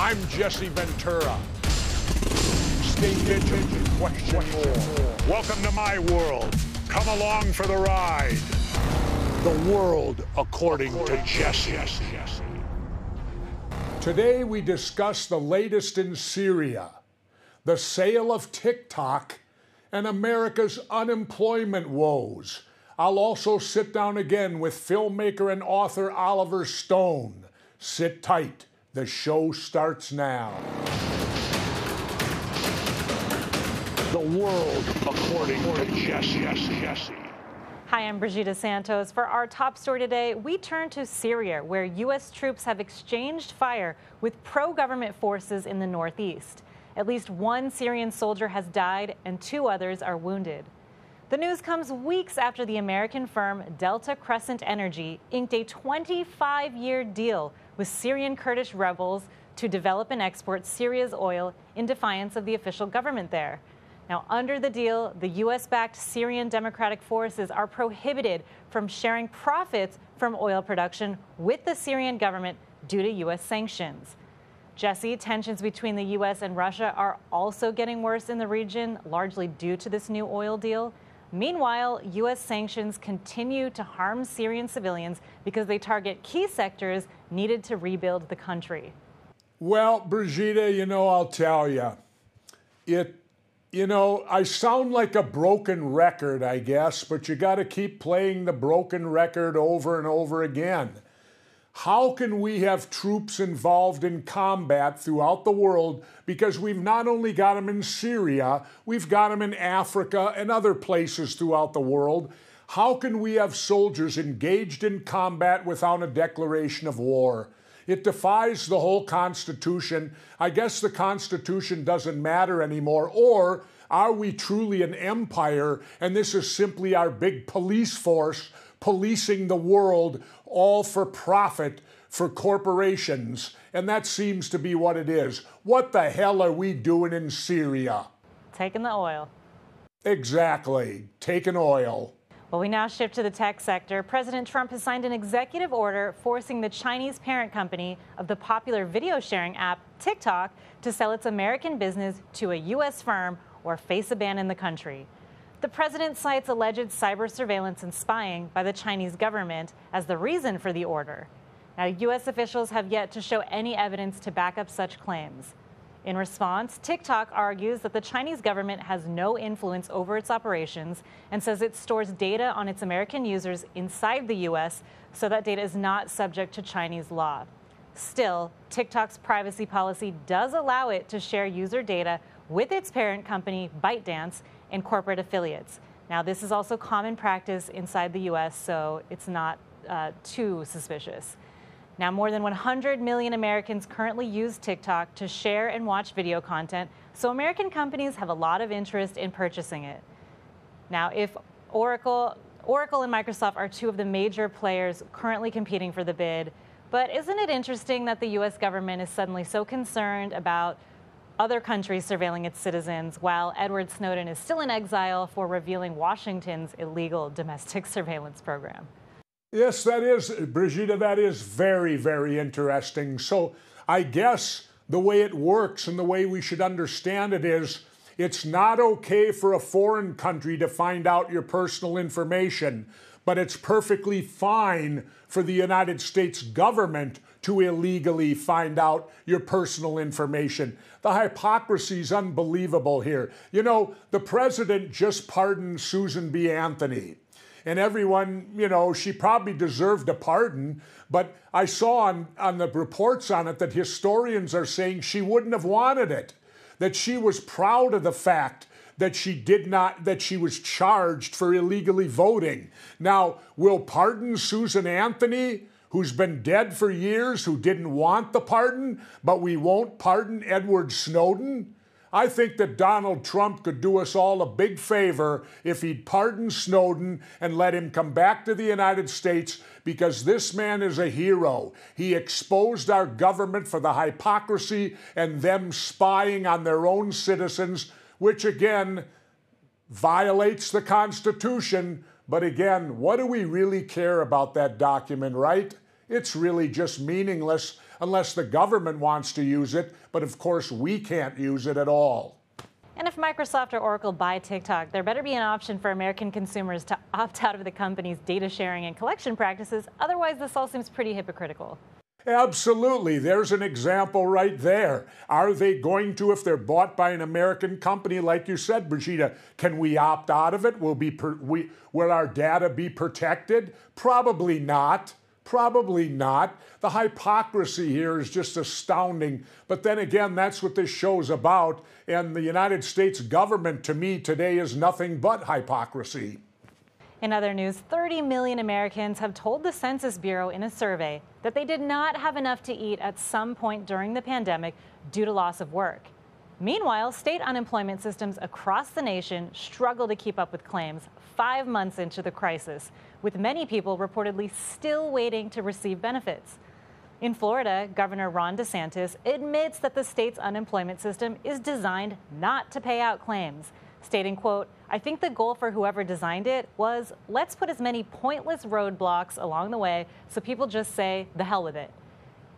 I'm Jesse Ventura. Stay vigilant and question more. Welcome to my world. Come along for the ride. The world according to Jesse. Today we discuss the latest in Syria, the sale of TikTok, and America's unemployment woes. I'll also sit down again with filmmaker and author Oliver Stone. Sit tight. The show starts now. The world according to Jesse. Hi, I'm Brigida Santos. For our top story today, we turn to Syria, where U.S. troops have exchanged fire with pro-government forces in the northeast. At least one Syrian soldier has died and 2 others are wounded. The news comes weeks after the American firm Delta Crescent Energy inked a 25-year deal with Syrian Kurdish rebels to develop and export Syria's oil in defiance of the official government there. Now, under the deal, the U.S.-backed Syrian Democratic Forces are prohibited from sharing profits from oil production with the Syrian government due to U.S. sanctions. Jesse, tensions between the U.S. and Russia are also getting worse in the region, largely due to this new oil deal. Meanwhile, U.S. sanctions continue to harm Syrian civilians because they target key sectors needed to rebuild the country. Well, Brigida, I'll tell you, I sound like a broken record, I guess, but you got to keep playing the broken record over and over again. How can we have troops involved in combat throughout the world? Because we've not only got them in Syria, we've got them in Africa and other places throughout the world. How can we have soldiers engaged in combat without a declaration of war? It defies the whole Constitution. I guess the Constitution doesn't matter anymore. Or are we truly an empire and this is simply our big police force policing the world, all for profit for corporations? And that seems to be what it is. What the hell are we doing in Syria? Taking the oil. Exactly, taking oil. Well, we now shift to the tech sector. President Trump has signed an executive order forcing the Chinese parent company of the popular video sharing app TikTok to sell its American business to a U.S. firm or face a ban in the country. The president cites alleged cyber surveillance and spying by the Chinese government as the reason for the order. Now, U.S. officials have yet to show any evidence to back up such claims. In response, TikTok argues that the Chinese government has no influence over its operations and says it stores data on its American users inside the U.S., so that data is not subject to Chinese law. Still, TikTok's privacy policy does allow it to share user data with its parent company, ByteDance, and corporate affiliates. Now, this is also common practice inside the U.S., so it's not too suspicious. Now, more than 100 million Americans currently use TikTok to share and watch video content, so American companies have a lot of interest in purchasing it. Now, if Oracle and Microsoft are 2 of the major players currently competing for the bid, but isn't it interesting that the U.S. government is suddenly so concerned about other countries surveilling its citizens, while Edward Snowden is still in exile for revealing Washington's illegal domestic surveillance program? Yes, that is, Brigida, that is very, very interesting. So I guess the way it works and the way we should understand it is it's not okay for a foreign country to find out your personal information, but it's perfectly fine for the United States government to illegally find out your personal information. The hypocrisy is unbelievable here. The president just pardoned Susan B. Anthony. And everyone, she probably deserved a pardon, but I saw on the reports on it that historians are saying she wouldn't have wanted it, that she was proud of the fact that she was charged for illegally voting. Now, we'll pardon Susan Anthony, who's been dead for years, who didn't want the pardon, but we won't pardon Edward Snowden? I think that Donald Trump could do us all a big favor if he'd pardon Snowden and let him come back to the United States, because this man is a hero. He exposed our government for the hypocrisy and them spying on their own citizens, which again violates the Constitution. But again, what do we really care about that document, right? it's really just meaningless unless the government wants to use it, but of course we can't use it at all. And if Microsoft or Oracle buy TikTok, there better be an option for American consumers to opt out of the company's data sharing and collection practices. Otherwise, this all seems pretty hypocritical. Absolutely. There's an example right there. Are they going to, if they're bought by an American company, like you said, Brigida, can we opt out of it? Will our data be protected? Probably not. Probably not. The hypocrisy here is just astounding. But then again, that's what this show's about. And the United States government, to me, today is nothing but hypocrisy. In other news, 30 million Americans have told the Census Bureau in a survey that they did not have enough to eat at some point during the pandemic due to loss of work. Meanwhile, state unemployment systems across the nation struggle to keep up with claims 5 months into the crisis, with many people reportedly still waiting to receive benefits. In Florida, Governor Ron DeSantis admits that the state's unemployment system is designed not to pay out claims, stating, quote, "I think the goal for whoever designed it was, let's put as many pointless roadblocks along the way so people just say, the hell with it."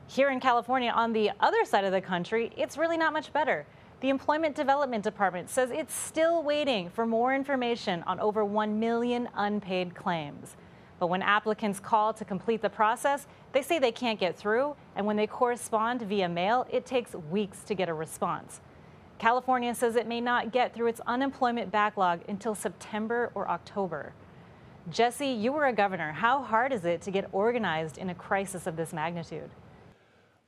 Here in California, on the other side of the country, it's really not much better. The Employment Development Department says it's still waiting for more information on over 1 million unpaid claims. But when applicants call to complete the process, they say they can't get through, and when they correspond via mail, it takes weeks to get a response. California says it may not get through its unemployment backlog until September or October. Jesse, you were a governor. How hard is it to get organized in a crisis of this magnitude?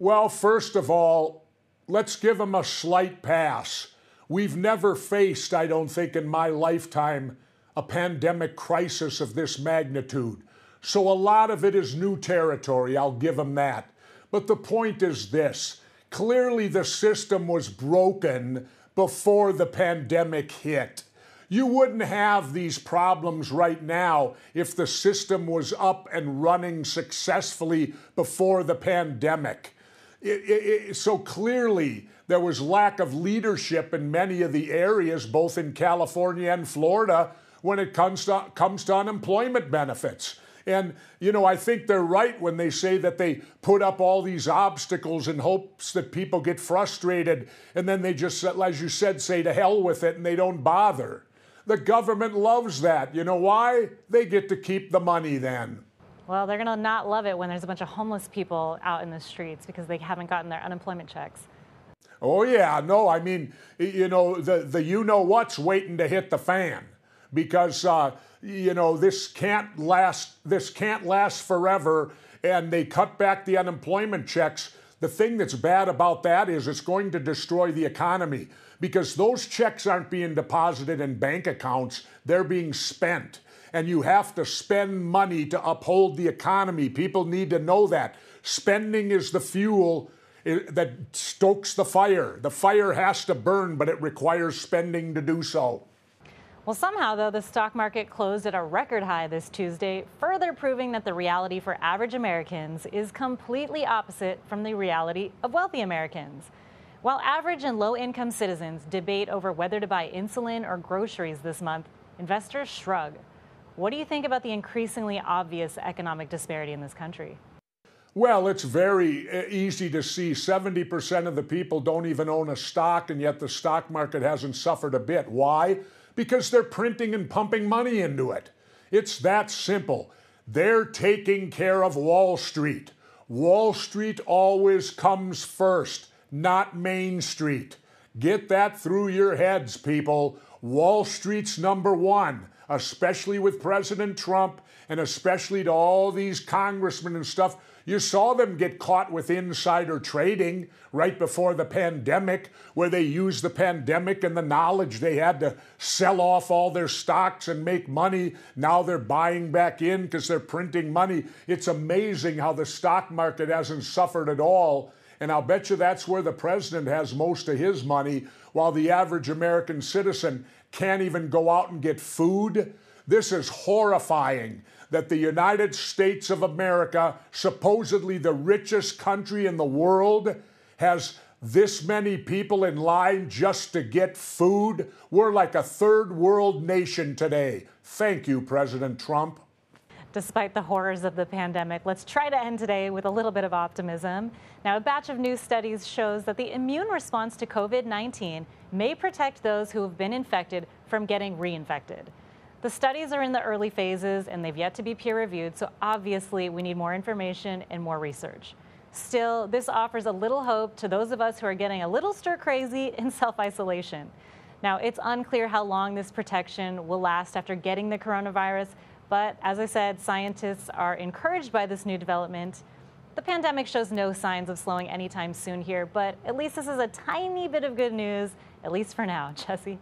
Well, first of all, let's give them a slight pass. We've never faced, I don't think, in my lifetime, a pandemic crisis of this magnitude. So a lot of it is new territory, I'll give them that. But the point is this. Clearly the system was broken before the pandemic hit. You wouldn't have these problems right now if the system was up and running successfully before the pandemic. So clearly there was lack of leadership in many of the areas, both in California and Florida, when it comes to unemployment benefits. And, you know, I think they're right when they say that they put up all these obstacles in hopes that people get frustrated, and then they just, as you said, say to hell with it, and they don't bother. The government loves that. You know why? They get to keep the money then. Well, they're going to not love it when there's a bunch of homeless people out in the streets because they haven't gotten their unemployment checks. Oh, yeah. No, I mean, you know, the you-know-what's waiting to hit the fan. Because, you know, this can't last forever, and they cut back the unemployment checks. The thing that's bad about that is it's going to destroy the economy, because those checks aren't being deposited in bank accounts, they're being spent. And you have to spend money to uphold the economy. People need to know that. Spending is the fuel that stokes the fire. The fire has to burn, but it requires spending to do so. Well, somehow, though, the stock market closed at a record high this Tuesday, further proving that the reality for average Americans is completely opposite from the reality of wealthy Americans. While average and low-income citizens debate over whether to buy insulin or groceries this month, investors shrug. What do you think about the increasingly obvious economic disparity in this country? Well, it's very easy to see. 70% of the people don't even own a stock, and yet the stock market hasn't suffered a bit. Why? Because they're printing and pumping money into it. It's that simple. They're taking care of Wall Street. Wall Street always comes first, not Main Street. Get that through your heads, people. Wall Street's number one, especially with President Trump and especially to all these congressmen and stuff. You saw them get caught with insider trading right before the pandemic, where they used the pandemic and the knowledge they had to sell off all their stocks and make money. Now they're buying back in because they're printing money. It's amazing how the stock market hasn't suffered at all. And I'll bet you that's where the president has most of his money, while the average American citizen can't even go out and get food. This is horrifying that the United States of America, supposedly the richest country in the world, has this many people in line just to get food. We're like a third world nation today. Thank you, President Trump. Despite the horrors of the pandemic, let's try to end today with a little bit of optimism. Now, a batch of new studies shows that the immune response to COVID-19 may protect those who have been infected from getting reinfected. The studies are in the early phases and they've yet to be peer-reviewed, so obviously we need more information and more research. Still, this offers a little hope to those of us who are getting a little stir-crazy in self-isolation. Now, it's unclear how long this protection will last after getting the coronavirus, but as I said, scientists are encouraged by this new development. The pandemic shows no signs of slowing anytime soon here, but at least this is a tiny bit of good news, at least for now. Jesse?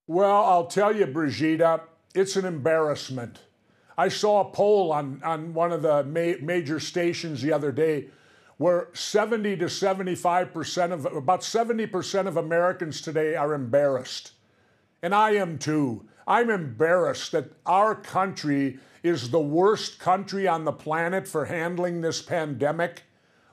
Well, I'll tell you, Brigida, it's an embarrassment. I saw a poll on one of the major stations the other day where 70 to 75% of, about 70% of Americans today are embarrassed. And I am too. I'm embarrassed that our country is the worst country on the planet for handling this pandemic.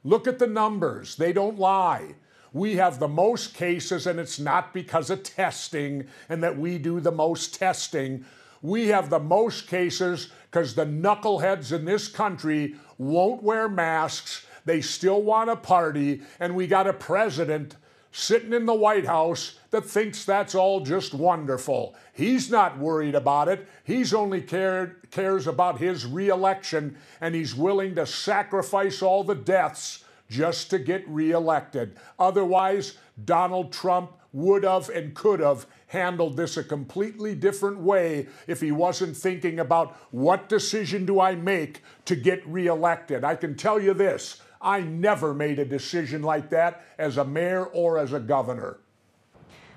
Look at the numbers. They don't lie. We have the most cases, and it's not because of testing and that we do the most testing. We have the most cases because the knuckleheads in this country won't wear masks. They still want to party, and we got a president sitting in the White House that thinks that's all just wonderful. He's not worried about it. He's only cares about his re-election, and he's willing to sacrifice all the deaths just to get re-elected. Otherwise, Donald Trump would have and could have handled this a completely different way if he wasn't thinking about what decision do I make to get re-elected. I can tell you this, I never made a decision like that as a mayor or as a governor.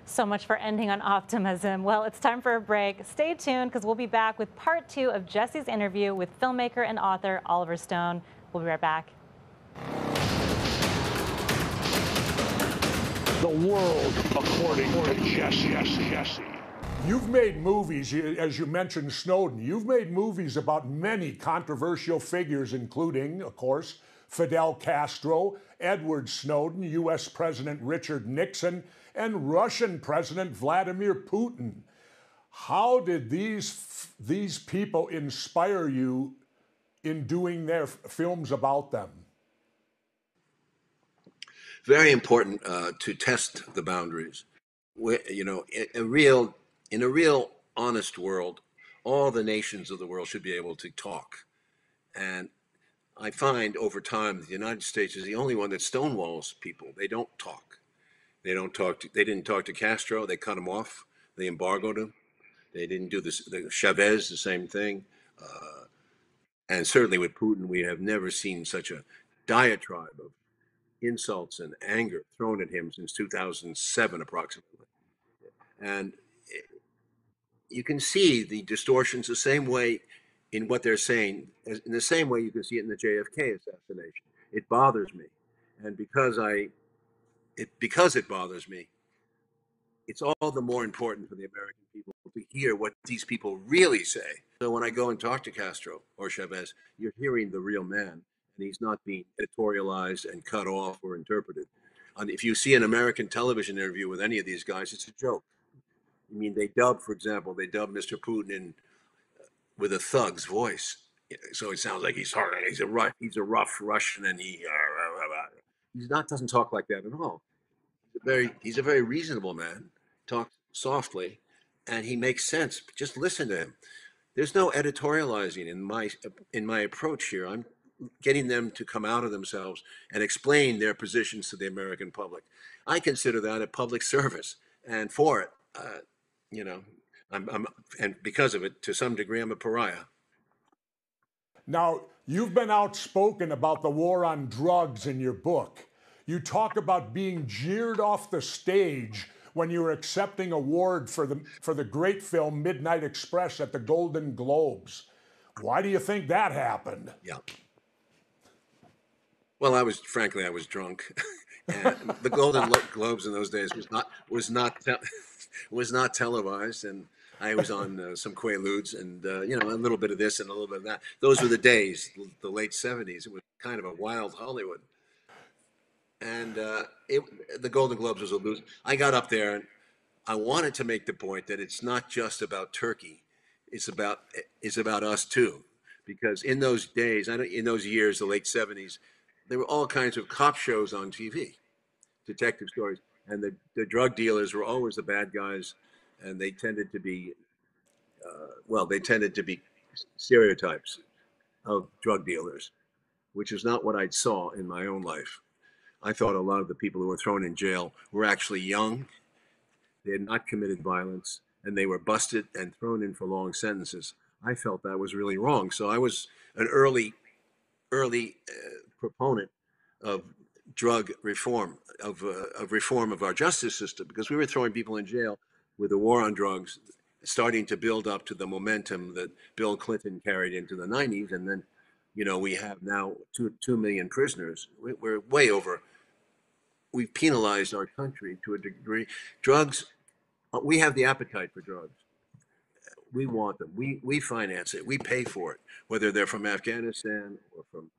So much for ending on optimism. Well, it's time for a break. Stay tuned because we'll be back with part 2 of Jesse's interview with filmmaker and author Oliver Stone. We'll be right back. The world according to Jesse. You've made movies, as you mentioned Snowden, you've made movies about many controversial figures, including, of course, Fidel Castro, Edward Snowden, U.S. President Richard Nixon, and Russian President Vladimir Putin. How did these people inspire you in doing their films about them? Very important to test the boundaries. You know, in a real honest world, all the nations of the world should be able to talk. And I find over time that the United States is the only one that stonewalls people. They don't talk. They didn't talk to Castro. They cut him off. They embargoed him. They didn't do this. Chavez, the same thing. And certainly with Putin, we have never seen such a diatribe of insults and anger thrown at him since 2007, approximately. And you can see the distortions the same way in what they're saying, in the same way you can see it in the JFK assassination. It bothers me. And because it bothers me, it's all the more important for the American people to hear what these people really say. So when I go and talk to Castro or Chavez, you're hearing the real man, and he's not being editorialized and cut off or interpreted. And if you see an American television interview with any of these guys, it's a joke. I mean, for example, they dub Mr. Putin in with a thug's voice, so it sounds like he's hard. He's a rough Russian, and doesn't talk like that at all. He's a very reasonable man. Talks softly, and he makes sense. Just listen to him. There's no editorializing in my approach here. I'm getting them to come out of themselves and explain their positions to the American public. I consider that a public service, and for it, and because of it, to some degree, I'm a pariah. Now, you've been outspoken about the war on drugs in your book. You talk about being jeered off the stage when you were accepting an award for the great film Midnight Express at the Golden Globes. Why do you think that happened? Yeah. Well, I was drunk, and the Golden Globes in those days was not televised, and I was on some Quaaludes and a little bit of this and a little bit of that. Those were the days, the late '70s. It was kind of a wild Hollywood, and the Golden Globes was a loser. I got up there and I wanted to make the point that it's not just about Turkey; it's about us too, because in those days, in those years, the late '70s, there were all kinds of cop shows on TV, detective stories, and the drug dealers were always the bad guys, and they tended to be, well, they tended to be stereotypes of drug dealers, which is not what I saw in my own life. I thought a lot of the people who were thrown in jail were actually young, they had not committed violence, and they were busted and thrown in for long sentences. I felt that was really wrong. So I was an early proponent of drug reform, of reform of our justice system, because we were throwing people in jail with the war on drugs starting to build up to the momentum that Bill Clinton carried into the '90s, and then, we have now 2 million prisoners. We're way over. We've penalized our country to a degree. Drugs, we have the appetite for drugs. We want them. We finance it. We pay for it, whether they're from Afghanistan or from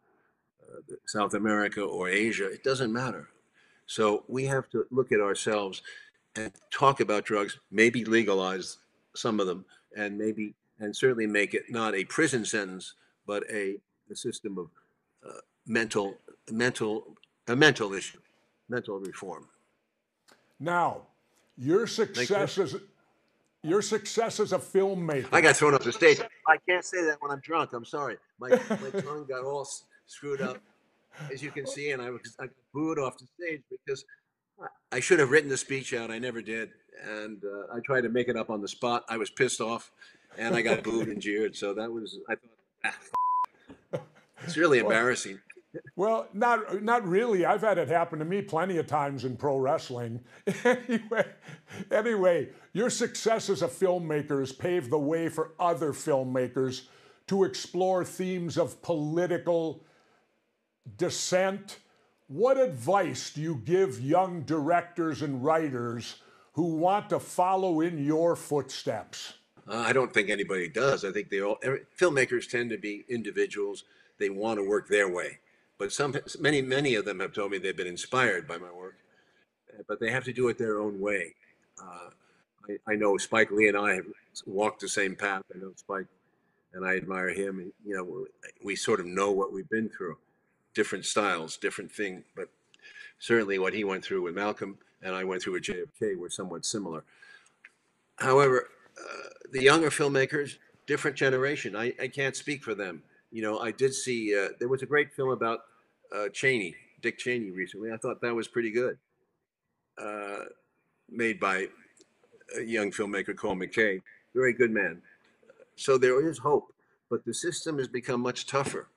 South America or Asia. It doesn't matter. So we have to look at ourselves and talk about drugs, maybe legalize some of them, and certainly make it not a prison sentence, but a system of mental, mental, a mental issue, mental reform. Now, your success as a filmmaker. I got thrown off the stage. I can't say that when I'm drunk. I'm sorry. My tongue got all screwed up, as you can see, and I got booed off the stage because I should have written the speech out. I never did, and I tried to make it up on the spot. I was pissed off, and I got booed and jeered. So that was, I thought, it's really embarrassing. Well, not really. I've had it happen to me plenty of times in pro wrestling. Anyway, your success as a filmmaker has paved the way for other filmmakers to explore themes of political dissent. What advice do you give young directors and writers who want to follow in your footsteps? I don't think anybody does. I think filmmakers tend to be individuals. They want to work their way. But many of them have told me they've been inspired by my work, but they have to do it their own way. I know Spike Lee and I have walked the same path. I know Spike, and I admire him. And, we sort of know what we've been through, different styles, different things. But certainly what he went through with Malcolm and I went through with JFK were somewhat similar. However, the younger filmmakers, different generation. I can't speak for them. I did see, there was a great film about Dick Cheney recently. I thought that was pretty good. Made by a young filmmaker called McKay. Very good man. So there is hope, but the system has become much tougher,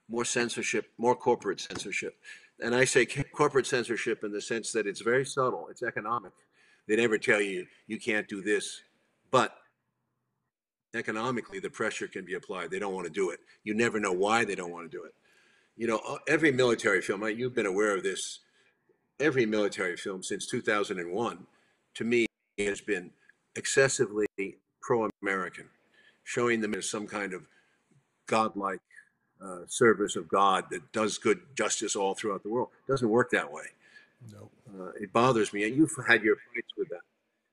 more censorship, more corporate censorship. And I say corporate censorship in the sense that it's very subtle, it's economic. They never tell you, you can't do this, but economically the pressure can be applied. They don't want to do it. You never know why they don't want to do it. Every military film, you've been aware of this, every military film since 2001, to me, has been excessively pro-American, showing them as some kind of godlike service of God that does good justice all throughout the world. It doesn't work that way. No. It bothers me. And you've had your fights with that.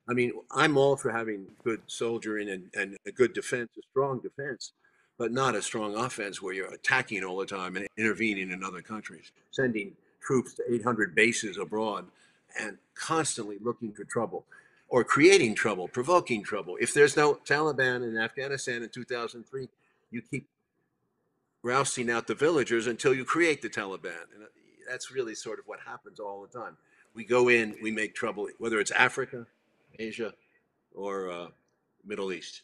I mean, I'm all for having good soldiering and a good defense, a strong defense, but not a strong offense where you're attacking all the time and intervening in other countries, sending troops to 800 bases abroad and constantly looking for trouble or creating trouble, provoking trouble. If there's no Taliban in Afghanistan in 2003, you keep rousting out the villagers until you create the Taliban. And that's really sort of what happens all the time. We go in, we make trouble, whether it's Africa, Asia, or Middle East.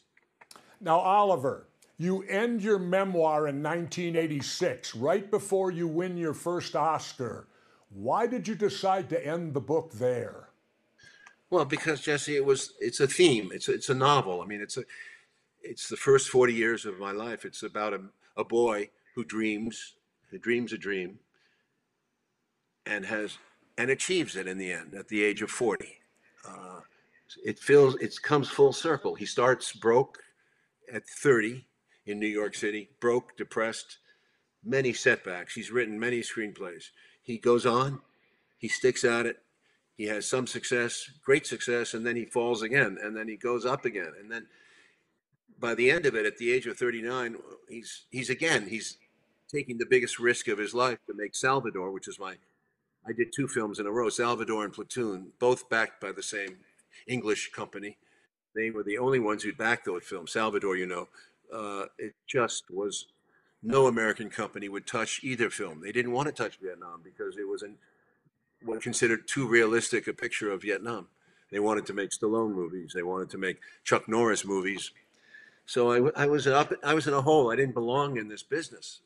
Now, Oliver, you end your memoir in 1986, right before you win your first Oscar. Why did you decide to end the book there? Well, because Jesse, it's a theme. It's a novel. I mean, it's the first 40 years of my life. It's about a boy who dreams a dream, and achieves it in the end at the age of 40. It comes full circle. He starts broke at 30 in New York City, broke, depressed, many setbacks. He's written many screenplays. He goes on, he sticks at it. He has some success, great success, and then he falls again, and then he goes up again. And then by the end of it, at the age of 39, he's taking the biggest risk of his life to make Salvador, which is I did 2 films in a row, Salvador and Platoon, both backed by the same English company. They were the only ones who backed those films. Salvador, it just was, no American company would touch either film. They didn't want to touch Vietnam because it was what considered too realistic a picture of Vietnam. They wanted to make Stallone movies. They wanted to make Chuck Norris movies. So I was in a hole. I didn't belong in this business.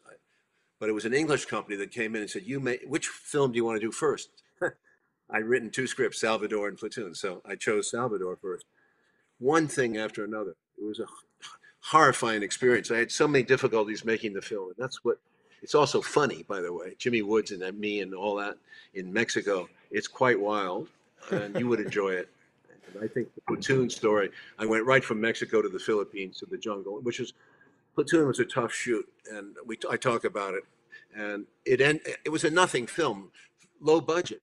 But it was an English company that came in and said, which film do you want to do first? I'd written 2 scripts, Salvador and Platoon. So I chose Salvador first. One thing after another. It was a horrifying experience. I had so many difficulties making the film. And it's also funny, by the way. Jimmy Woods and me and all that in Mexico. It's quite wild, and you would enjoy it. And I think the Platoon story, I went right from Mexico to the Philippines to the jungle, Platoon was a tough shoot, and I talk about it. And it was a nothing film, low budget.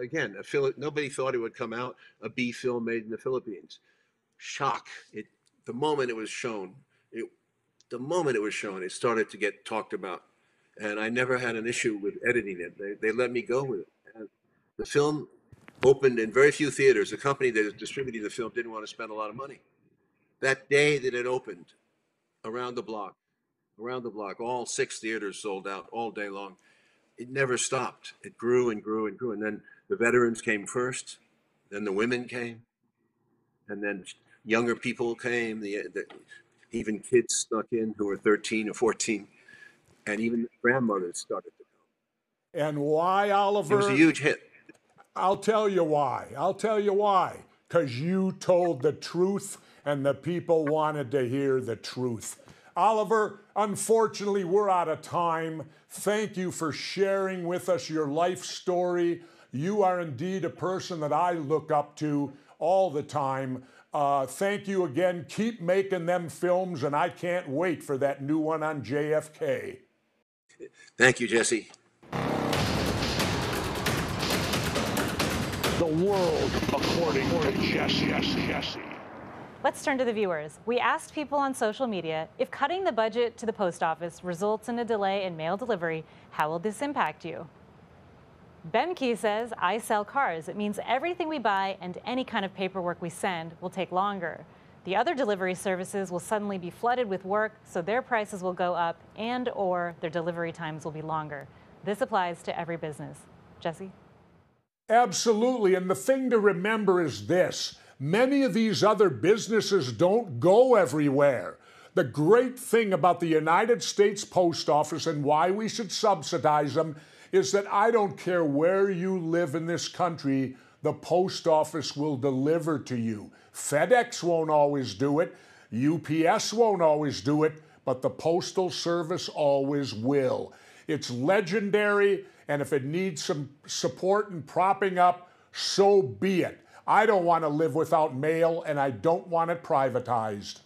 Again, nobody thought it would come out, a B film made in the Philippines. Shock. The moment it was shown, it started to get talked about. And I never had an issue with editing it. They let me go with it. And the film opened in very few theaters. The company that is distributing the film didn't want to spend a lot of money. That day that it opened, around the block, all 6 theaters sold out all day long. It never stopped. It grew and grew and grew. And then the veterans came first, then the women came, and then younger people came, even kids snuck in who were 13 or 14, and even grandmothers started to come. And why, Oliver? It was a huge hit. I'll tell you why. Because you told the truth, and the people wanted to hear the truth. Oliver, unfortunately, we're out of time. Thank you for sharing with us your life story. You are indeed a person that I look up to all the time. Thank you again. Keep making them films, and I can't wait for that new one on JFK. Thank you, Jesse. The world according to Jesse. Let's turn to the viewers. We asked people on social media, if cutting the budget to the post office results in a delay in mail delivery, how will this impact you? Bemke says, I sell cars. It means everything we buy and any kind of paperwork we send will take longer. The other delivery services will suddenly be flooded with work, so their prices will go up and/or their delivery times will be longer. This applies to every business. Jesse? Absolutely. And the thing to remember is this. Many of these other businesses don't go everywhere. The great thing about the United States Post Office and why we should subsidize them is that I don't care where you live in this country, the post office will deliver to you. FedEx won't always do it, UPS won't always do it, but the Postal Service always will. It's legendary, and if it needs some support and propping up, so be it. I don't want to live without mail, and I don't want it privatized.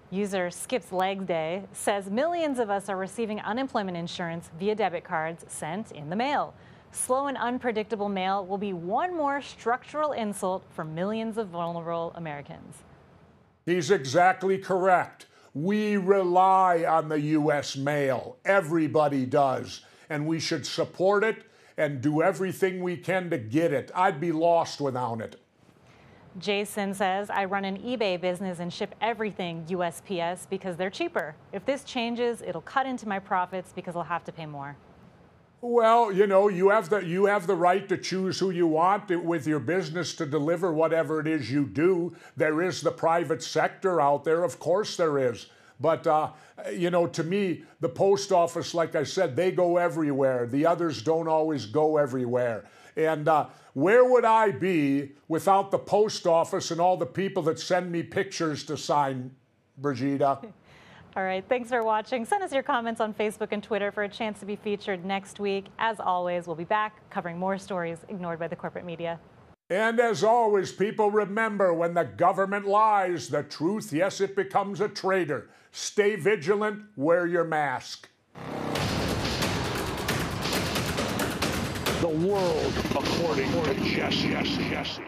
User Skips Leg Day says millions of us are receiving unemployment insurance via debit cards sent in the mail. Slow and unpredictable mail will be one more structural insult for millions of vulnerable Americans. He's exactly correct. We rely on the U.S. mail. Everybody does. And we should support it and do everything we can to get it. I'd be lost without it. Jason says, I run an eBay business and ship everything USPS because they're cheaper. If this changes, it'll cut into my profits because I'll have to pay more. Well, you know, you have the right to choose who you want with your business to deliver whatever it is you do. There is the private sector out there. Of course there is. But, you know, to me, the post office, like I said, they go everywhere. The others don't always go everywhere. And where would I be without the post office and all the people that send me pictures to sign, Brigida? All right, thanks for watching. Send us your comments on Facebook and Twitter for a chance to be featured next week. As always, we'll be back covering more stories ignored by the corporate media. And as always, people, remember, when the government lies, the truth, yes, it becomes a traitor. Stay vigilant, wear your mask. The world according to Jesse.